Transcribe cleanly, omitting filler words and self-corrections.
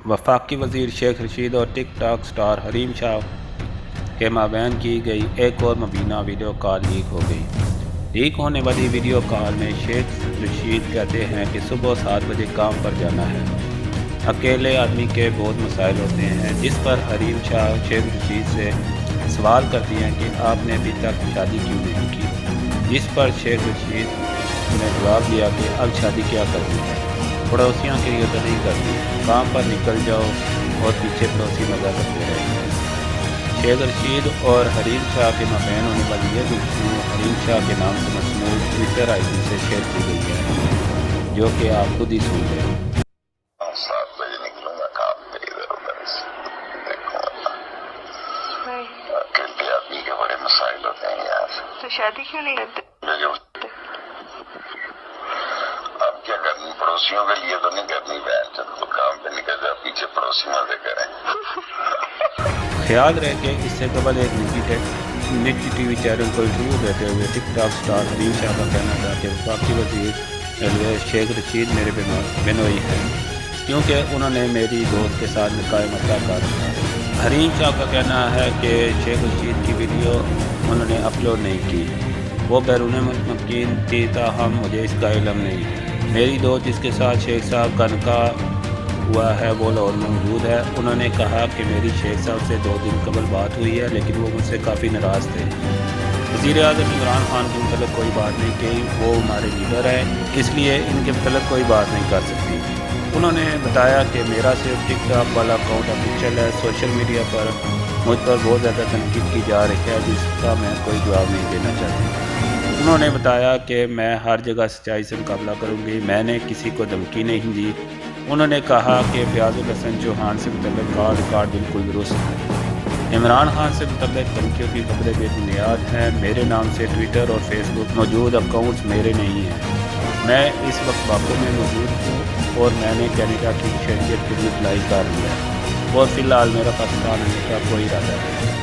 वफाकी वज़ीर शेख रशीद और tick tock star Hareem Shah के माबैन की गई एक और मुबीना वीडियो कॉल लीक हो गई। लीक होने वाली वीडियो कॉल में शेख रशीद कहते हैं कि सुबह 7 बजे काम पर जाना है। अकेले आदमी के बहुत मसाइल होते हैं, जिस पर हरीम शाह शेख रशीद से सवाल करती हैं कि आपने अभी तक शादी क्यों नहीं की, जिस पर शेख रशीद ने जवाब दिया कि अब शादी क्या करनी है, पड़ोसियों के लिए तो नहीं करती, काम पर निकल जाओ और पीछे पड़ोसी मजा करते रहेंगे। शेख रशीद और हरीम शाह के माबैन होने वाली ये गुफ्तगू हरीम शाह के नाम से मशमूल ट्विटर आईडी से शेयर की गई है, जो कि आप खुद ही सुन लें। 7 बजे निकलूंगा काम पे, इधर उधर से देखूंगा। अकेले आदमी के बड़े मसाइल होते हैं यार। तो शादी क्यों नहीं करते? अब क्या करनी, पड़ोसियों के लिए तो नहीं करनी बहन, तो काम पे निकल जाए, पीछे पड़ोसी मजे करें। ख्याल रहे कि इससे कबल एक निजी टीवी चैनल को इंटरव्यू देते हुए tick tock star Hareem Shah का कहना था कि वफाकी वज़ीर शेख रशीद मेरे बिनोई हैं, क्योंकि उन्होंने मेरी दोस्त के साथ निकाह मसला कर दिया। हरीम शाह का कहना है कि शेख रशीद की वीडियो उन्होंने अपलोड नहीं की, वो बैरून मुल्क मुकीम थी, ताहम मुझे इसका इल्म नहीं। मेरी दोस्त जिसके साथ शेख साहब का निकाह हुआ है वो लाहौर में मौजूद है। उन्होंने कहा कि मेरी शेख साहब से 2 दिन कबल बात हुई है, लेकिन वो मुझसे काफ़ी नाराज़ थे। वज़ीर आज़म इमरान खान के मतलब कोई बात नहीं की, वो हमारे लीडर हैं, इसलिए इनके मतलब कोई बात नहीं कर सकती। उन्होंने बताया कि मेरा सिर्फ टिक टॉक वाला अकाउंट ऑफिशियल है, सोशल मीडिया पर मुझ पर बहुत ज़्यादा तनकीद की जा रही है, जिसका मैं कोई जवाब नहीं देना चाहती। उन्होंने बताया कि मैं हर जगह सच्चाई से मुकाबला करूँगी, मैंने किसी को धमकी नहीं दी। उन्होंने कहा कि फयाजुल हसन चौहान से मुतल्लिक़ कॉल रिकॉर्ड बिल्कुल दुरुस्त है। इमरान खान से मुतल्लिक़ धमकियों की खबरें बेबुनियाद हैं। मेरे नाम से ट्विटर और फेसबुक मौजूद अकाउंट्स मेरे नहीं हैं। मैं इस वक्त बाको में मौजूद हूँ और मैंने कैनेडा की शहरियत के लिए अप्लाई कर लिया है और फ़िलहाल मेरा पाकिस्तान आने का कोई इरादा नहीं है।